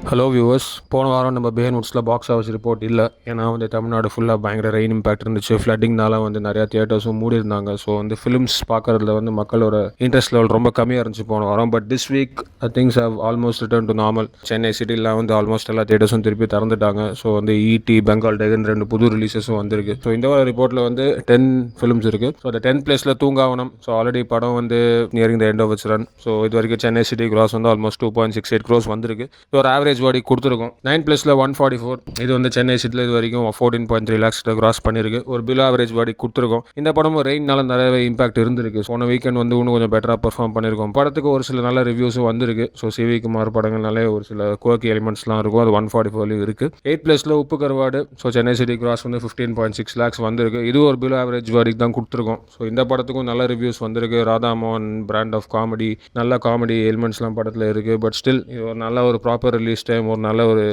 Hello viewers, போன வாரம் நம்ம பேன் வுட்ஸில் பாக்ஸ் ஆஃபீஸ் ரிப்போர்ட் இல்லை. ஏன்னா தமிழ்நாடு ஃபுல்லாக பயங்கர ரெயின் இம்பாக்ட் இருந்துச்சு. ஃப்ளட்டிங்னால நிறையா தியேட்டர்ஸும் மூடி இருந்தாங்க. ஸோ ஃபிலிம்ஸ் பார்க்குறதுல மக்களோட இன்ட்ரெஸ்ட் லெவல் ரொம்ப கம்மியாக இருந்துச்சு போன வாரம். But this week things have almost return to normal. Chennai சிட்டியில் ஆல்மோஸ்ட் எல்லா தியேட்டர்ஸும் திருப்பி திறந்துட்டாங்க. ஸோ ஈடி, பெங்கால் டைகர் 2 புது ரிலீசஸும் வந்திருக்கு. ஸோ இந்த வார ரிப்போர்ட்டில் 10 ஃபிலிம்ஸ் இருக்குது. ஸோ அந்த 10th பிளேஸில் தூங்காவனம். ஸோ ஆல்ரெடி படம் nearing the end of its run. So இது வரைக்கும் Chennai city gross almost 2.68 crores வந்திருக்கு. ஸோ ஒரு ஆவரேஜ் வாடி கொடுத்துருக்கோம். 9th பிளேஸில் 144. இது சென்னை சிட்டியில் இது வரைக்கும் 14.3 lakhs கிராஸ் பண்ணியிருக்கு. ஒரு பிலோ ஆவரேஜ் வாடி கொடுத்துருக்கோம். இந்த படமும் ரெயின்னால நிறையவே இம்பாக்ட் இருந்திருக்கு. போன வீக்கெண்ட் இன்னும் கொஞ்சம் பெட்டராக பெர்ஃபார்ம் பண்ணியிருக்கோம். படத்துக்கு ஒரு சில நல்ல ரிவ்யூஸும் வந்திருக்கு. ஸோ சிவி குமார் படங்கள்னாலே ஒரு சில குவர்க்கி எலிமெண்ட்ஸ்லாம் இருக்கும். அது 144 இருக்குது. 8th பிளேஸில் உப்பு கருவாடு. So Chennai city cross 15.6 lakhs வந்திருக்கு. இது ஒரு பிலோ ஆவரேஜ் வாடிக்கு தான் கொடுத்துருக்கோம். ஸோ இந்த படத்துக்கும் நல்ல ரிவ்யூஸ் வந்திருக்கு. ராதாமோகன் பிராண்ட் ஆஃப் காமெடி, நல்ல காமெடி எலிமெண்ட்ஸ்லாம் படத்தில் இருக்குது. பட் ஸ்டில் இது ஒரு நல்ல ஒரு ப்ராப்பர் ரிலீஸ் டைம், ஒரு நல்ல ஒரு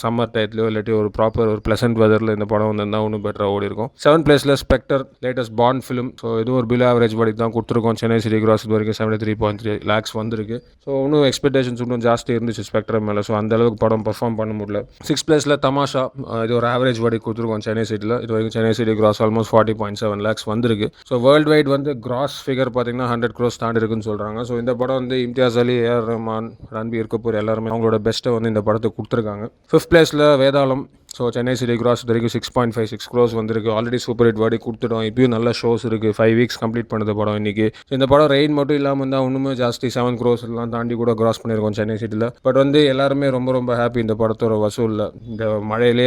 சம்மர் டயத்துலையோ இல்லாட்டி ஒரு ப்ராப்பர் ஒரு ப்ளசன்ட் வெதரில் இந்த படம் வந்திருந்தால் இன்னும் பெட்டராக ஓடி இருக்கும். 7th பிளேஸில் Spectre, latest bond film. So இது ஒரு பிலோ ஆவரேஜ் வாடிக்கு தான் கொடுத்துருக்கோம். சென்னை சிட்டி கிராஸ் இது வரைக்கும் 73.3 lakhs வந்திருக்கு. ஸோ இன்னும் எக்ஸ்பெக்டேஷன்ஸ் ஜாஸ்தி இருந்துச்சு ஸ்பெக்டர் மேலே. ஸோ அந்த அளவுக்கு படம் பெர்ஃபார்ம் பண்ண முடியல. 6th பிளேஸில் தமாஷா, இது ஒரு ஆவரேஜ் வாடி கொடுத்துருக்கோம் சென்னை சிட்டியில். இது வரைக்கும் Chennai city gross almost 40.7 lakhs வந்திருக்கு. So world wide cross figure பார்த்தீங்கன்னா 100 crores தாண்டி இருக்குன்னு சொல்கிறாங்க. ஸோ இந்த படம் இம்தியாஸ் அலி, ஏஆர் ரஹ்மான், ரன்பீர் கபூர் எல்லாருமே அவங்களோட பெஸ்ட்டை இந்த படத்தை கொடுத்துருக்காங்க. 5th பிளேஸில் வேதாளம். ஸோ சென்னை சிட்டி கிராஸ் வரைக்கும் 6.56 crores வந்திருக்கு. ஆல்ரெடி சூப்பர் ஹிட் வாடி கொடுத்துட்டோம். இப்பயும் நல்ல ஷோஸ் இருக்குது. 5 weeks கம்ப்ளீட் பண்ணது படம் இன்றைக்கி. இந்த படம் ரெயின் மட்டும் இல்லாமல் இருந்தால் இன்னுமே ஜாஸ்தி 7 crores எல்லாம் தாண்டி கூட கிராஸ் பண்ணியிருக்கோம் சென்னை சிட்டியில். பட் எல்லாருமே ரொம்ப ரொம்ப ஹாப்பி இந்த படத்தோட வசூலில். இந்த மழையிலே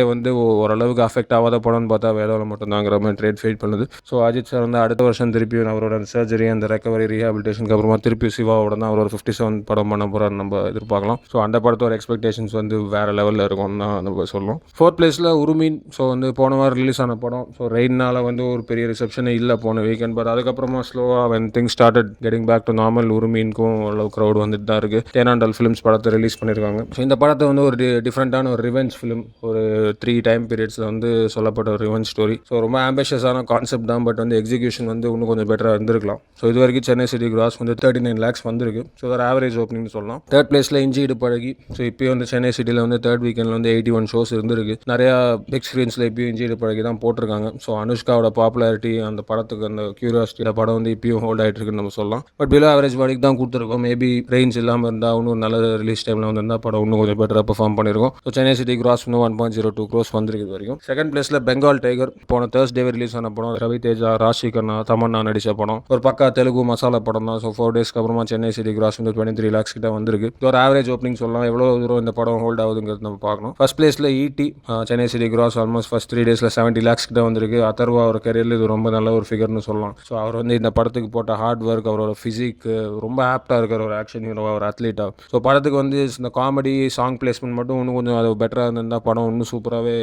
ஓரளவுக்கு அஃபெக்ட் ஆகாத படம்னு பார்த்தா வேதாளம் மட்டும்தாங்கிற மாதிரி ட்ரேட் ஃபீட் பண்ணுது. ஸோ அஜித் சார் அடுத்த வருஷம் திருப்பியும் அவரோட சர்ஜரி, அந்த ரெக்கவரி, ரீஹாபிலிட்டேஷனுக்கு அப்புறமா திருப்பி சிவாவோட தான் அவர் ஒரு 57 படம் பண்ண போகிறார் நம்ம எதிர்பார்க்கலாம். ஸோ அந்த படத்தோட எக்ஸ்பெக்டேஷன்ஸ் வேறு லெவலில் இருக்கும்னு தான் நம்ம சொல்லணும். 4th பிளேஸில் உருமீன். ஸோ போன வாரம் ரிலீஸ் ஆன படம். ஸோ ரெயினால் ஒரு பெரிய ரிசப்ஷனே இல்லை போன வீக்கெண்ட். பட் அதுக்கப்புறமா ஸ்லோவாக when things started getting back to normal, உருமீனுக்கும் ஓரளவு க்ரௌட் வந்துட்டு தான் இருக்குது. தேனாண்டல் ஃபிலிம்ஸ் படத்தை ரிலீஸ் பண்ணியிருக்காங்க. ஸோ இந்த படத்தை ஒரு டிஃப்ரெண்ட்டான ஒரு ரிவெஞ்ச் ஃபிலிம், ஒரு 3 டைம் பீரியட்ஸில் சொல்லப்பட்ட ஒரு ரிவெஞ்ச் ஸ்டோரி. ஸோ ரொம்ப ஆம்பிஷியஸான கான்செப்ட் தான். பட் எக்ஸிக்யூஷன் இன்னும் கொஞ்சம் பெட்டராக இருந்திருக்கலாம். ஸோ இது வரைக்கும் சென்னை சிட்டி கிராஸ் 39 lakhs வந்திருக்கு. ஸோ ஒரு ஆவரேஜ் ஓப்பனிங்னு சொல்லலாம். 3rd பிளேஸில் இஞ்சி பழகி. ஸோ இப்போ சென்னை சிட்டியில் 3rd வீக்கெண்டில் 81 ஷோஸ் இருந்திருக்கு. நிறையா பிக் ஸ்க்ரீன்ஸில் இப்பயும் இஞ்சி பழகி தான் போட்டிருக்காங்க. ஸோ அனுஷ்காவோட பாப்புலாரிட்டி, அந்த படத்துக்கு அந்த கியூரியாசிட்டி, படம் இப்பயும் ஹோல்ட் ஆகிட்டு இருக்குன்னு நம்ம சொல்லலாம். பட் பிலோ ஆவரேஜ் வாடிக்கு தான் கொடுத்துருக்கோம். மேபி ரெயின்ஸ் இல்லாமல் இருந்தால் இன்னும் நல்ல ரிலீஸ் டைமில் இருந்தால் படம் இன்னும் கொஞ்சம் பெட்டராக பெர்ஃபார்ம் பண்ணியிருக்கும். So Chennai city gross 1.02 crores வந்திருக்கு வரைக்கும். 2nd பிளேஸில் பெங்கால் டைகர். போன Thursday ரிலீஸ் ஆன படம். ரவி தேஜா, ராஷி கண்ணா, தமன்னா நடித்த படம். ஒரு பக்கா தெலுங்கு மசாலா படம் தான். ஸோ 4 days அப்புறமா சென்னை சிட்டி கிராஸ் 23 lakhs கிட்ட வந்திருக்கு. ஒரு ஆவரேஜ் ஓப்பனிங் சொல்லலாம். எவ்வளோ தூரம் இந்த படம் ஹோல்ட் ஆகுதுங்கிறது நம்ம பார்க்கணும். 1st பிளேஸில் ED. Chennai city gross almost first 3 days 70 lakhs கிட்ட வந்திருக்கு. அதர்வா ஒரு கரியரில் இது ரொம்ப நல்ல ஒரு ஃபிகர்னு சொல்லலாம். ஸோ அவர் இந்த படத்துக்கு போட்ட ஹார்ட் ஒர்க், அவரோட ஃபிசிக், ரொம்ப ஆப்டாக இருக்கிற ஒரு ஆக்ஷன் ஹீரோவா, ஒரு அத்லீட்டாக. ஸோ படத்துக்கு இந்த காமெடி சாங் பிளேஸ்மெண்ட் மட்டும் இன்னும் கொஞ்சம் அது பெட்டராக இருந்திருந்தால் படம் இன்னும் சூப்பராகவே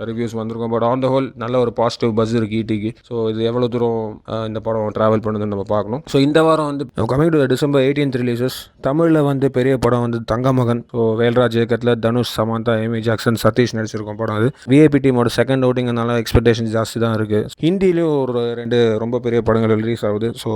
ரிவ்யூஸ் வந்திருக்கும். பட் ஆன் த ஹோல் நல்ல ஒரு பாசிட்டிவ் பஸ் இருக்குது ஈடிக்கு. ஸோ இது எவ்வளோ தூரம் இந்த படம் ட்ராவல் பண்ணுதுன்னு நம்ம பார்க்கணும். ஸோ இந்த வாரம் coming to December 18th releases. தமிழில் பெரிய படம் தங்கமகன். ஸோ வேல்ராஜ் இயக்கத்தில் தனுஷ், சமந்தா, ஏமி ஜாக்சன், சதீஷ் நடிச்சிருக்கோம் படம். அது விஐபி டீமோட செகண்ட் அவுட்டிங்னால எக்ஸ்பெக்டேஷன் ஜாஸ்தி தான் இருக்குது. ஹிந்திலையும் ஒரு 2 ரொம்ப பெரிய படங்கள் ரிலீஸ் ஆகுது. ஸோ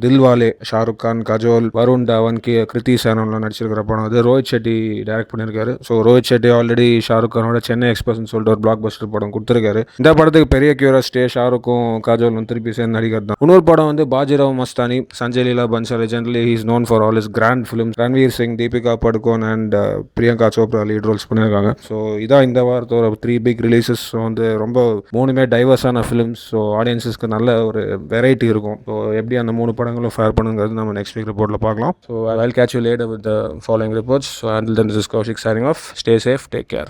தில்வாலே, ஷாருக் கான், கஜோல், வருண் தவன், கிருத்தி சேனன்லாம் நடிச்சிருக்கிற படம். அது ரோஹித் ஷெட்டி டைரக்ட் பண்ணியிருக்காரு. ஸோ ரோஹித் ஷெட்டி ஆல்ரெடி ஷாருக் கானோட சென்னை எக்ஸ்பிரஸ்ன்னு சொல்லிட்டு ஒரு பிளாக் பஸ்டர் படம் கொடுத்துருக்காரு. இந்த படத்துக்கு பெரிய கியூரியாசிட்டி ஷாருக்கும் கஜோலும் திருப்பி சேர்ந்து நடிக்கிறது தான். இன்னொரு படம் Bajirao Mastani, Sanjay Leela Bhansali. Generally he is known for all is grand films. Ranveer Singh, Deepika Padukone and Priyanka Chopra lead roles பண்ணியிருக்காங்க. ஸோ இதான் இந்த வாரத்தோட 3 big releases. ஸோ ரொம்ப 3மே டைவர்ஸான ஃபிலிம்ஸ். ஸோ ஆடியன்ஸஸ்க்கு நல்ல ஒரு வெரைட்டி இருக்கும். ஸோ எப்படி அந்த 3 படங்களும் ஃபேர் பண்ணுங்கிறது நம்ம நெக்ஸ்ட் வீக் ரிப்போர்ட்டில் பார்க்கலாம். So I will catch you later with the following reports. So until then, this is Kaushik signing off. Stay safe, take care.